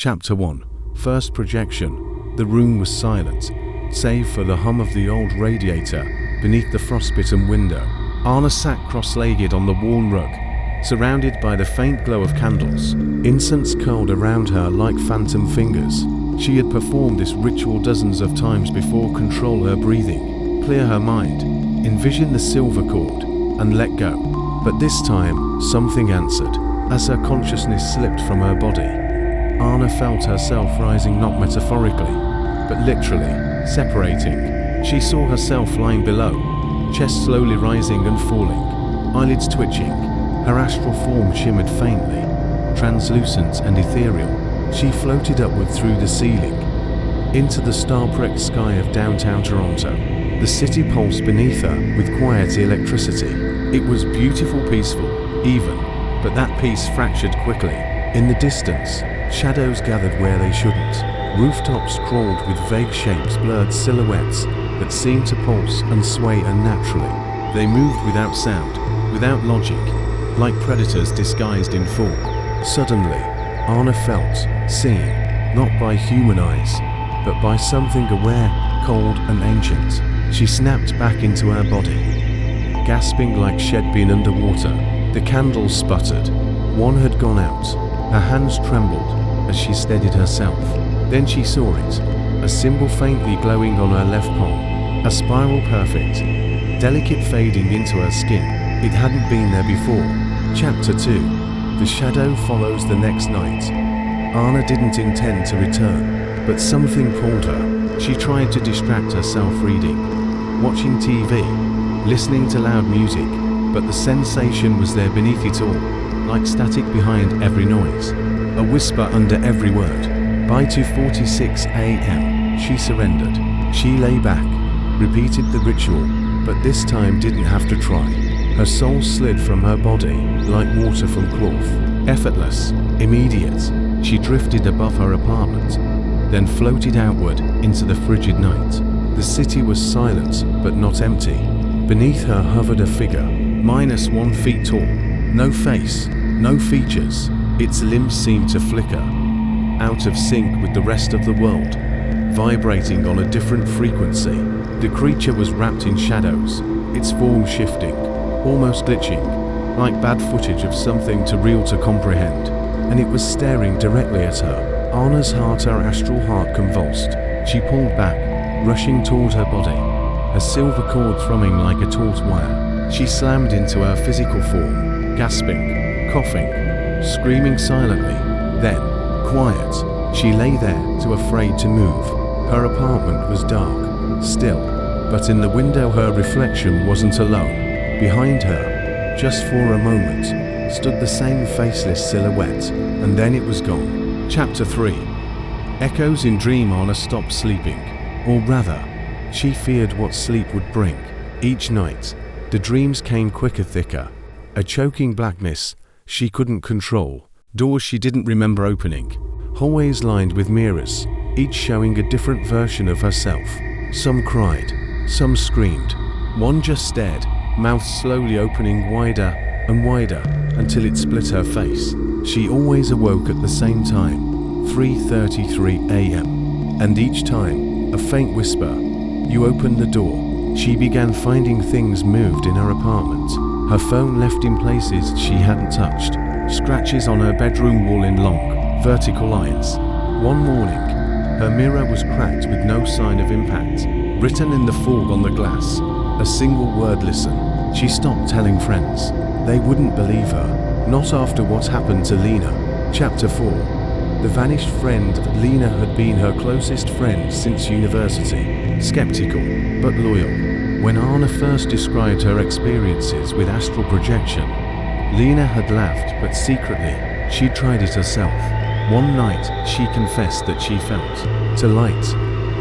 Chapter 1. First projection. The room was silent, save for the hum of the old radiator beneath the frostbitten window. Anna sat cross-legged on the worn rug, surrounded by the faint glow of candles. Incense curled around her like phantom fingers. She had performed this ritual dozens of times before. Control her breathing, clear her mind, envision the silver cord, and let go. But this time, something answered. As her consciousness slipped from her body, Anna felt herself rising, not metaphorically, but literally, separating. She saw herself lying below, chest slowly rising and falling, eyelids twitching. Her astral form shimmered faintly, translucent and ethereal. She floated upward through the ceiling, into the star-pricked sky of downtown Toronto. The city pulsed beneath her with quiet electricity. It was beautiful, peaceful, even, but that peace fractured quickly. In the distance, shadows gathered where they shouldn't. Rooftops crawled with vague shapes, blurred silhouettes that seemed to pulse and sway unnaturally. They moved without sound, without logic, like predators disguised in fog. Suddenly, Anna felt seen, not by human eyes, but by something aware, cold and ancient. She snapped back into her body, gasping like she'd been underwater. The candles sputtered. One had gone out. Her hands trembled as she steadied herself. Then she saw it, a symbol faintly glowing on her left palm, a spiral perfect, delicate fading into her skin. It hadn't been there before. Chapter 2. The shadow follows the next night. Anna didn't intend to return, but something pulled her. She tried to distract herself reading, watching TV, listening to loud music, but the sensation was there beneath it all, like static behind every noise, a whisper under every word. By 2:46 a.m., she surrendered. She lay back, repeated the ritual, but this time didn't have to try. Her soul slid from her body like water from cloth. Effortless, immediate, she drifted above her apartment, then floated outward into the frigid night. The city was silent, but not empty. Beneath her hovered a figure, -1 feet tall. No face, no features. Its limbs seemed to flicker, out of sync with the rest of the world, vibrating on a different frequency. The creature was wrapped in shadows, its form shifting, almost glitching, like bad footage of something too real to comprehend, and it was staring directly at her. Anna's heart, her astral heart, convulsed. She pulled back, rushing toward her body, a silver cord thrumming like a taut wire. She slammed into her physical form, gasping, coughing, screaming silently. Then, quiet, she lay there, too afraid to move. Her apartment was dark, still, but in the window her reflection wasn't alone. Behind her, just for a moment, stood the same faceless silhouette, and then it was gone. Chapter 3. Echoes in dream. Anna stopped sleeping, or rather, she feared what sleep would bring. Each night, the dreams came quicker, thicker, a choking blackness she couldn't control, doors she didn't remember opening, hallways lined with mirrors, each showing a different version of herself. Some cried, some screamed, one just stared, mouth slowly opening wider and wider until it split her face. She always awoke at the same time, 3:33 a.m. And each time, a faint whisper, "You opened the door." She began finding things moved in her apartment. Her phone left in places she hadn't touched, scratches on her bedroom wall in long, vertical lines. One morning, her mirror was cracked with no sign of impact. Written in the fog on the glass, a single word: listen. She stopped telling friends. They wouldn't believe her, not after what happened to Lena. Chapter 4. The vanished friend. Lena had been her closest friend since university. Skeptical, but loyal. When Anna first described her experiences with astral projection, Lena had laughed, but secretly, she tried it herself. One night, she confessed that she felt to light,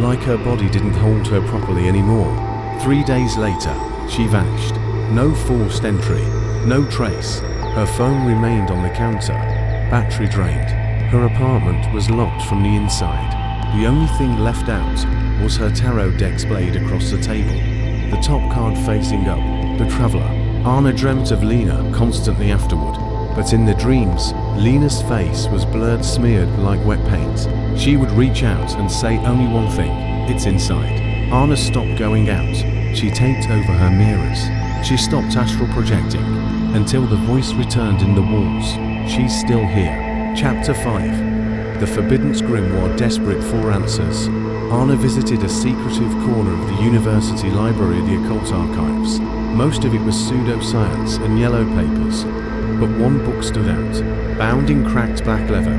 like her body didn't hold her properly anymore. 3 days later, she vanished. No forced entry, no trace. Her phone remained on the counter, battery drained. Her apartment was locked from the inside. The only thing left out was her tarot deck splayed across the table, the top card facing up, the Traveler. Anna dreamt of Lena constantly afterward, But in the dreams, Lena's face was blurred, smeared like wet paint. She would reach out and say only one thing: it's inside. Anna stopped going out. She taped over her mirrors. She stopped astral projecting until the voice returned in the walls. She's still here. Chapter 5. The Forbidden Grimoire. Desperate for answers, Anna visited a secretive corner of the university library, the occult archives. Most of it was pseudoscience and yellow papers, but one book stood out, bound in cracked black leather.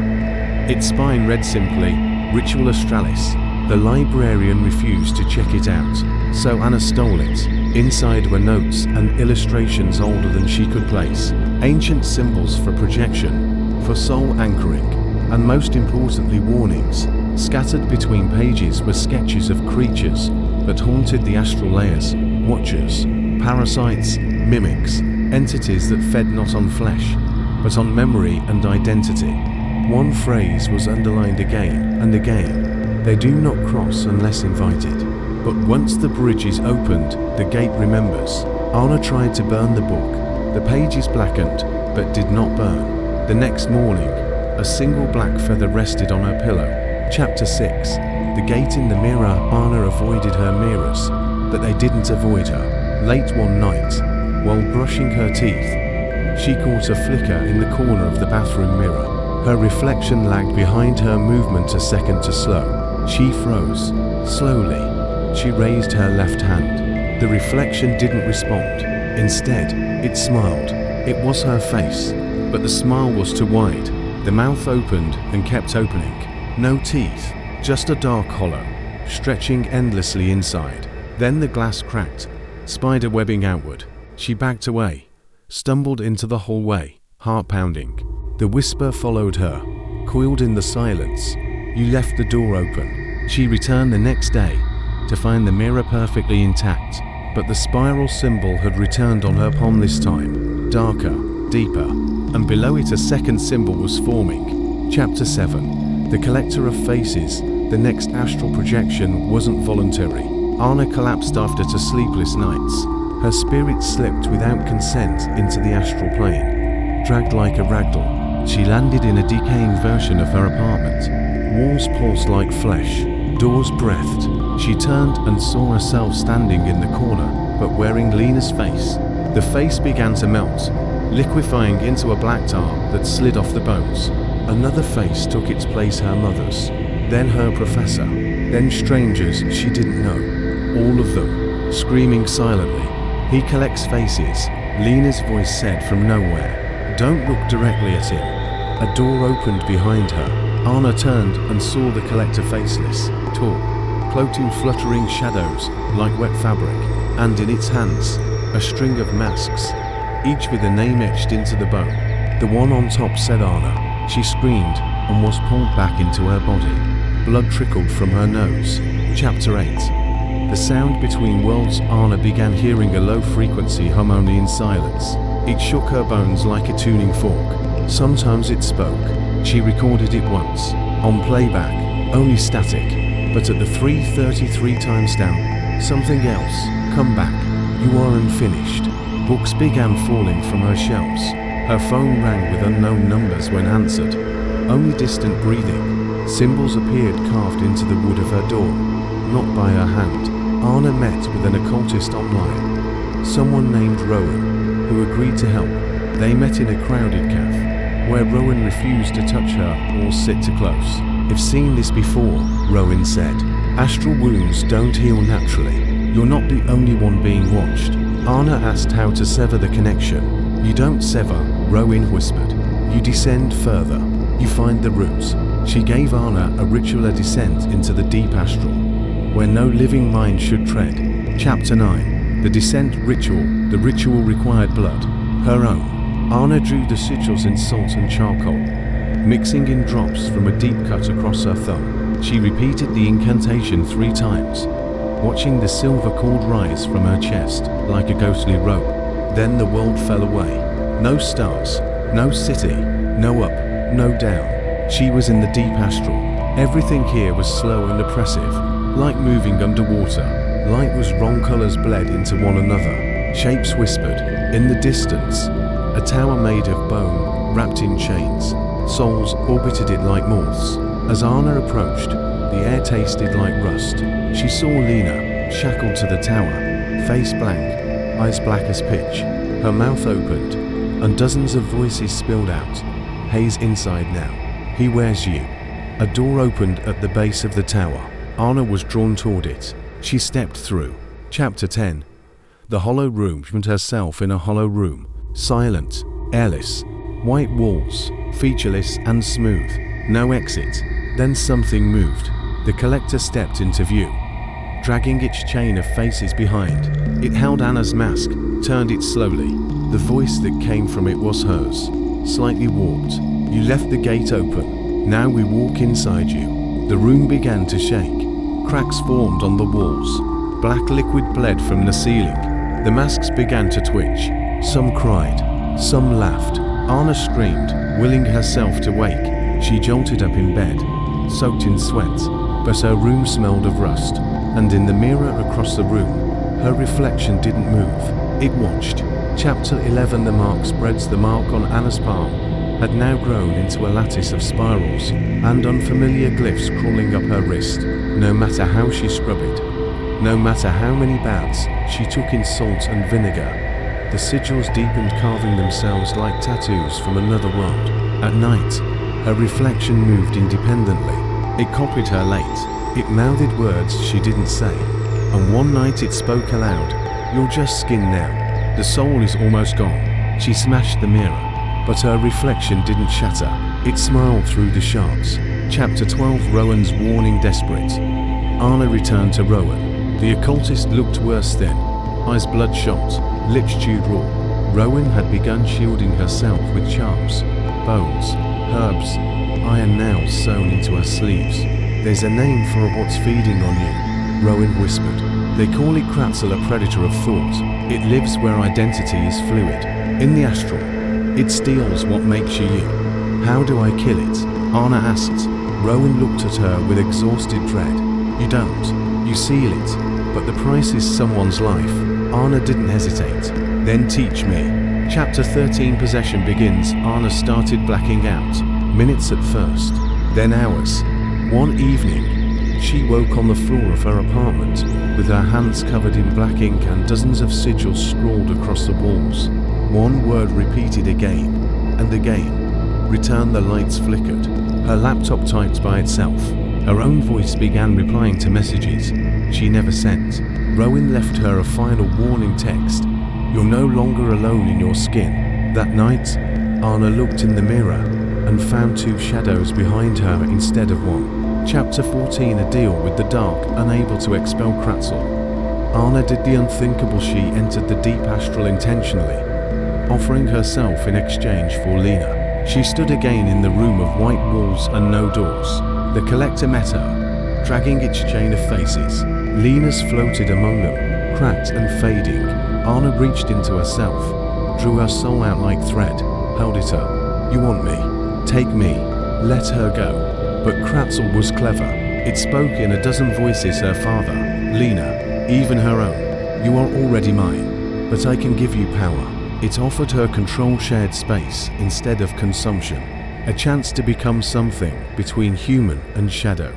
Its spine read simply, Ritual Astralis. The librarian refused to check it out, so Anna stole it. Inside were notes and illustrations older than she could place, ancient symbols for projection, for soul anchoring, and most importantly warnings. Scattered between pages were sketches of creatures that haunted the astral layers: watchers, parasites, mimics, entities that fed not on flesh, but on memory and identity. One phrase was underlined again and again: they do not cross unless invited. But once the bridge is opened, the gate remembers. Anna tried to burn the book. The pages blackened, but did not burn. The next morning, a single black feather rested on her pillow. Chapter 6. The gate in the mirror. Anna avoided her mirrors, but they didn't avoid her. Late one night, while brushing her teeth, she caught a flicker in the corner of the bathroom mirror. Her reflection lagged behind her movement a second too slow. She froze. Slowly, she raised her left hand. The reflection didn't respond. Instead, it smiled. It was her face, but the smile was too wide. The mouth opened and kept opening. No teeth, just a dark hollow, stretching endlessly inside. Then the glass cracked, spider webbing outward. She backed away, stumbled into the hallway, heart pounding. The whisper followed her, coiled in the silence. You left the door open. She returned the next day to find the mirror perfectly intact, but the spiral symbol had returned on her palm this time, darker, deeper, and below it a second symbol was forming. Chapter 7. The Collector of Faces. The next astral projection wasn't voluntary. Anna collapsed after 2 sleepless nights. Her spirit slipped without consent into the astral plane. Dragged like a ragdoll, she landed in a decaying version of her apartment. Walls pulsed like flesh, doors breathed. She turned and saw herself standing in the corner, but wearing Lena's face. The face began to melt, liquefying into a black tar that slid off the bones. Another face took its place, her mother's, then her professor, then strangers she didn't know. All of them, screaming silently. He collects faces, Lena's voice said from nowhere. Don't look directly at him. A door opened behind her. Anna turned and saw the collector faceless, tall, cloaked in fluttering shadows like wet fabric, and in its hands, a string of masks, each with a name etched into the bone. The one on top said Anna. She screamed and was pulled back into her body. Blood trickled from her nose. Chapter 8. The sound between worlds. Anna began hearing a low-frequency hum only in silence. It shook her bones like a tuning fork. Sometimes it spoke. She recorded it once, on playback, only static. But at the 3:33 timestamp, something else. Come back. You are unfinished. Books began falling from her shelves. Her phone rang with unknown numbers when answered. Only distant breathing. Symbols appeared carved into the wood of her door, not by her hand. Anna met with an occultist online, someone named Rowan, who agreed to help. They met in a crowded cafe, where Rowan refused to touch her or sit too close. I've seen this before, Rowan said. Astral wounds don't heal naturally. You're not the only one being watched. Anna asked how to sever the connection. You don't sever, Rowan whispered. You descend further. You find the roots. She gave Anna a ritual descent into the deep astral, where no living mind should tread. Chapter 9. The descent ritual. The ritual required blood. Her own. Anna drew the sigils in salt and charcoal, mixing in drops from a deep cut across her thumb. She repeated the incantation 3 times, watching the silver cord rise from her chest like a ghostly rope. Then the world fell away. No stars, no city, no up, no down. She was in the deep astral. Everything here was slow and oppressive, like moving underwater. Light was wrong, colors bled into one another. Shapes whispered. In the distance, a tower made of bone, wrapped in chains. Souls orbited it like moths. As Anna approached, the air tasted like rust. She saw Lena, shackled to the tower, face blank, eyes black as pitch. Her mouth opened, and dozens of voices spilled out. Hayes inside now. He wears you. A door opened at the base of the tower. Anna was drawn toward it. She stepped through. Chapter 10. The hollow room found herself in a hollow room. Silent, airless, white walls, featureless and smooth. No exit. Then something moved. The collector stepped into view, dragging its chain of faces behind. It held Anna's mask, turned it slowly. The voice that came from it was hers, slightly warped. You left the gate open. Now we walk inside you. The room began to shake. Cracks formed on the walls. Black liquid bled from the ceiling. The masks began to twitch. Some cried. Some laughed. Anna screamed, willing herself to wake. She jolted up in bed, soaked in sweat, but her room smelled of rust. And in the mirror across the room, her reflection didn't move. It watched. Chapter 11. The mark spreads. The mark on Anna's palm had now grown into a lattice of spirals and unfamiliar glyphs crawling up her wrist. No matter how she scrubbed, no matter how many baths she took in salt and vinegar, the sigils deepened, carving themselves like tattoos from another world. At night, her reflection moved independently. It copied her late. It mouthed words she didn't say. And one night it spoke aloud. You're just skin now. The soul is almost gone. She smashed the mirror, but her reflection didn't shatter. It smiled through the shards. Chapter 12. Rowan's warning. Desperate, Anna returned to Rowan. The occultist looked worse then, eyes bloodshot, lips chewed raw. Rowan had begun shielding herself with charms, bones, herbs, iron nails sewn into her sleeves. There's a name for what's feeding on you, Rowan whispered. They call it Kratzel, a predator of thought. It lives where identity is fluid. In the astral, it steals what makes you you. How do I kill it? Anna asked. Rowan looked at her with exhausted dread. You don't. You seal it. But the price is someone's life. Anna didn't hesitate. Then teach me. Chapter 13. Possession begins. Anna started blacking out. Minutes at first, then hours. One evening, she woke on the floor of her apartment, with her hands covered in black ink and dozens of sigils scrawled across the walls. One word repeated again and again. Return. The lights flickered. Her laptop typed by itself. Her own voice began replying to messages she never sent. Rowan left her a final warning text. You're no longer alone in your skin. That night, Anna looked in the mirror and found two shadows behind her instead of one. Chapter 14. A deal with the dark. Unable to expel Kratzel, Anna did the unthinkable. She entered the deep astral intentionally, offering herself in exchange for Lena. She stood again in the room of white walls and no doors. The collector met her, dragging its chain of faces. Lena's floated among them, cracked and fading. Anna reached into herself, drew her soul out like thread, held it up. You want me? Take me. Let her go. But Kratzel was clever. It spoke in a dozen voices. Her father, Lena, even her own. You are already mine, but I can give you power. It offered her control, shared space instead of consumption. A chance to become something between human and shadow.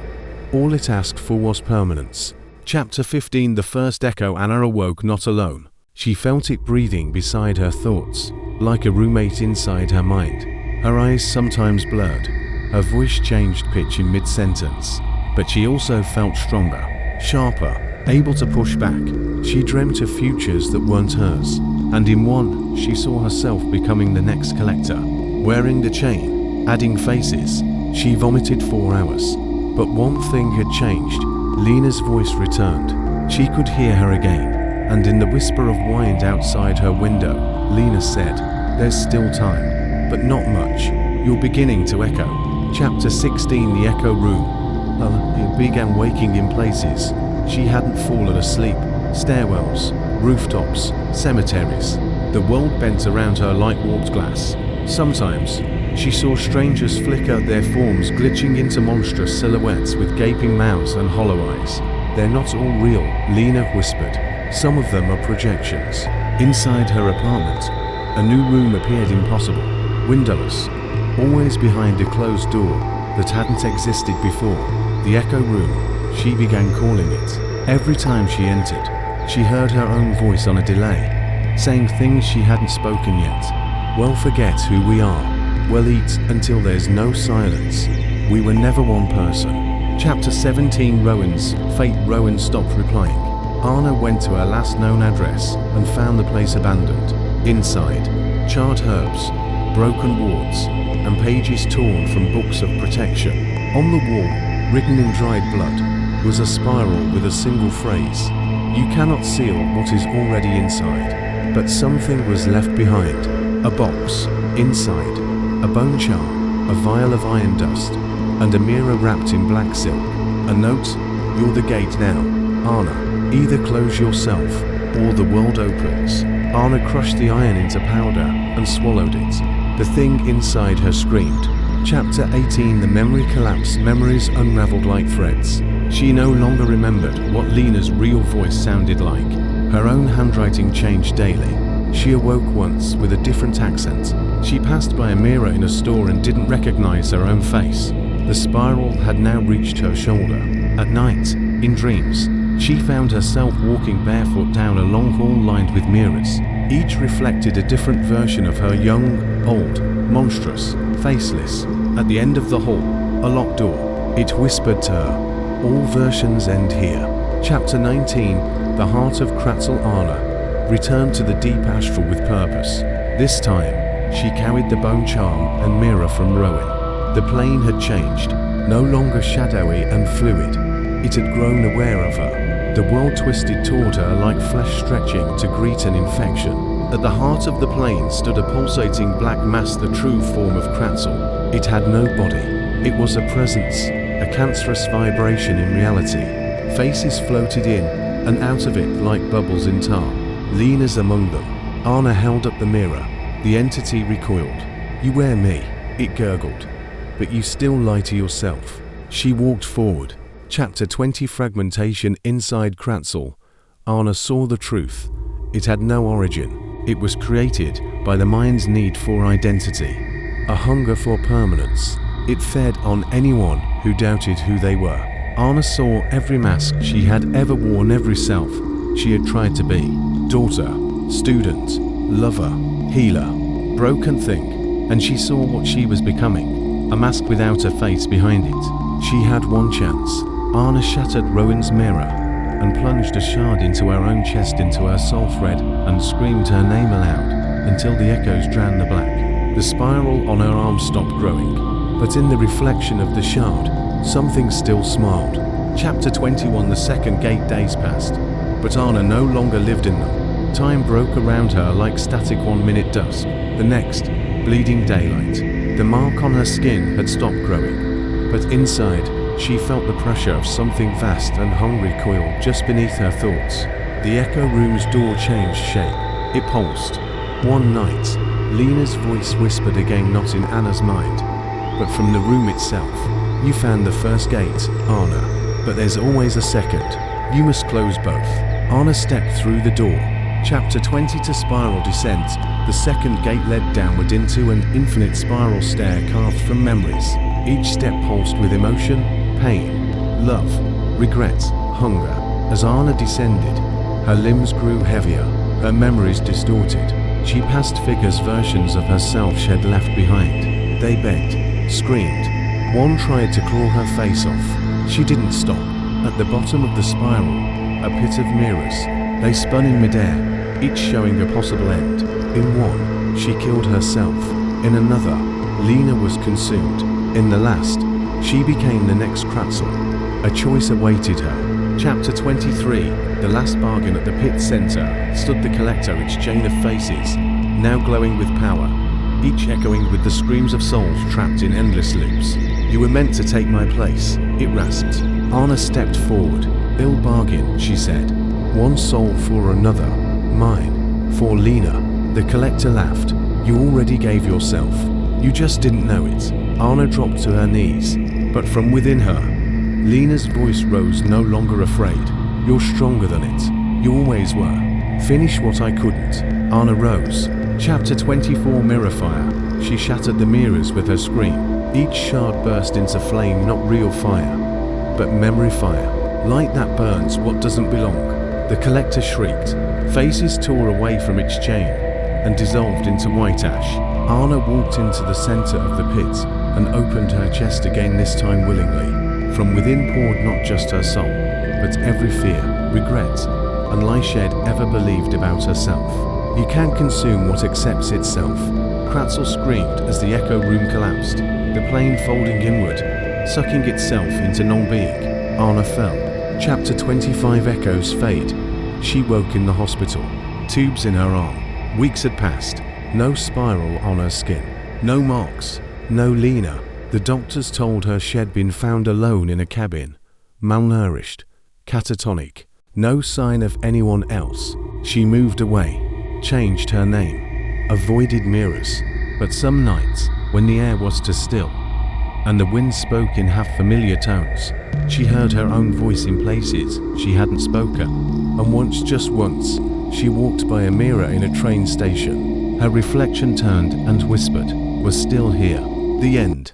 All it asked for was permanence. Chapter 15. The first echo. Anna awoke not alone. She felt it breathing beside her thoughts, like a roommate inside her mind. Her eyes sometimes blurred. Her voice changed pitch in mid-sentence, but she also felt stronger, sharper, able to push back. She dreamt of futures that weren't hers, and in one, she saw herself becoming the next collector, wearing the chain, adding faces. She vomited 4 hours. But one thing had changed. Lena's voice returned. She could hear her again, and in the whisper of wind outside her window, Lena said, "There's still time, but not much. You're beginning to echo." Chapter 16. The echo room. It began waking in places she hadn't fallen asleep. Stairwells, rooftops, cemeteries. The world bent around her like warped glass. Sometimes, she saw strangers flicker, their forms glitching into monstrous silhouettes with gaping mouths and hollow eyes. "They're not all real," Lena whispered. "Some of them are projections." Inside her apartment, a new room appeared impossible. windowless, always behind a closed door that hadn't existed before. The echo room, she began calling it. Every time she entered, she heard her own voice on a delay, saying things she hadn't spoken yet. We'll forget who we are. We'll eat until there's no silence. We were never one person. Chapter 17. Rowan's fate. Rowan stopped replying. Anna went to her last known address and found the place abandoned. Inside, charred herbs, broken wards, and pages torn from books of protection. On the wall, written in dried blood, was a spiral with a single phrase: "You cannot seal what is already inside." But something was left behind. A box. Inside, a bone charm, a vial of iron dust, and a mirror wrapped in black silk. A note: "You're the gate now, Anna. Either close yourself, or the world opens." Anna crushed the iron into powder and swallowed it. The thing inside her screamed. Chapter 18. The memory collapse. Memories unraveled like threads. She no longer remembered what Lena's real voice sounded like. Her own handwriting changed daily. She awoke once with a different accent. She passed by a mirror in a store and didn't recognize her own face. The spiral had now reached her shoulder. At night, in dreams, she found herself walking barefoot down a long hall lined with mirrors. Each reflected a different version of her, young, old, monstrous, faceless. At the end of the hall, a locked door. It whispered to her, "All versions end here." Chapter 19. The heart of Kratzel. Anna returned to the deep astral with purpose. This time, she carried the bone charm and mirror from Rowan. The plane had changed, no longer shadowy and fluid. It had grown aware of her. The world twisted toward her like flesh stretching to greet an infection. At the heart of the plane stood a pulsating black mass, the true form of Kratzel. It had no body. It was a presence, a cancerous vibration in reality. Faces floated in and out of it like bubbles in tar. Lena's among them. Anna held up the mirror. The entity recoiled. "You wear me," it gurgled, "but you still lie to yourself." She walked forward. Chapter 20. Fragmentation. Inside Kratzel, Anna saw the truth. It had no origin. It was created by the mind's need for identity, a hunger for permanence. It fed on anyone who doubted who they were. Anna saw every mask she had ever worn, every self she had tried to be: daughter, student, lover, healer, broken thing. And she saw what she was becoming: a mask without a face behind it. She had one chance. Anna shattered Rowan's mirror and plunged a shard into her own chest, into her soul thread, and screamed her name aloud until the echoes drowned the black. The spiral on her arm stopped growing, but in the reflection of the shard, something still smiled. Chapter 21. The second gate. Days passed, but Anna no longer lived in them. Time broke around her like static. 1 minute dusk, the next, bleeding daylight. The mark on her skin had stopped growing, but inside, she felt the pressure of something vast and hungry coiled just beneath her thoughts. The echo room's door changed shape. It pulsed. One night, Lena's voice whispered again, not in Anna's mind, but from the room itself. "You found the first gate, Anna, but there's always a second. You must close both." Anna stepped through the door. Chapter 20. To spiral descent. The second gate led downward into an infinite spiral stair carved from memories. Each step pulsed with emotion, pain, love, regret, hunger. As Anna descended, her limbs grew heavier, her memories distorted. She passed figures, versions of herself she had left behind. They begged, screamed. One tried to claw her face off. She didn't stop. At the bottom of the spiral, a pit of mirrors. They spun in midair, each showing a possible end. In one, she killed herself. In another, Lena was consumed. In the last, she became the next Kratzel. A choice awaited her. Chapter 23. The last bargain. At the pit center stood the collector, its chain of faces, now glowing with power, each echoing with the screams of souls trapped in endless loops. "You were meant to take my place," it rasped. Anna stepped forward. "Ill bargain," she said. "One soul for another. Mine. For Lena." The collector laughed. "You already gave yourself. You just didn't know it." Anna dropped to her knees, but from within her, Lena's voice rose, no longer afraid. "You're stronger than it. You always were. Finish what I couldn't." Anna rose. Chapter 24. Mirror fire. She shattered the mirrors with her scream. Each shard burst into flame, not real fire, but memory fire. Light that burns what doesn't belong. The collector shrieked. Faces tore away from its chain and dissolved into white ash. Anna walked into the center of the pit and opened her chest again, this time willingly. From within poured not just her soul, but every fear, regret, and lie she had ever believed about herself. You can't consume what accepts itself. Kratzel screamed as the echo room collapsed, the plane folding inward, sucking itself into non-being. Anna fell. Chapter 25. Echoes fade. She woke in the hospital, tubes in her arm. Weeks had passed, no spiral on her skin, no marks, no Lena. The doctors told her she'd been found alone in a cabin, malnourished, catatonic, no sign of anyone else. She moved away, changed her name, avoided mirrors. But some nights, when the air was too still, and the wind spoke in half-familiar tones, she heard her own voice in places she hadn't spoken. And once, just once, she walked by a mirror in a train station. Her reflection turned and whispered, "We're still here." The end.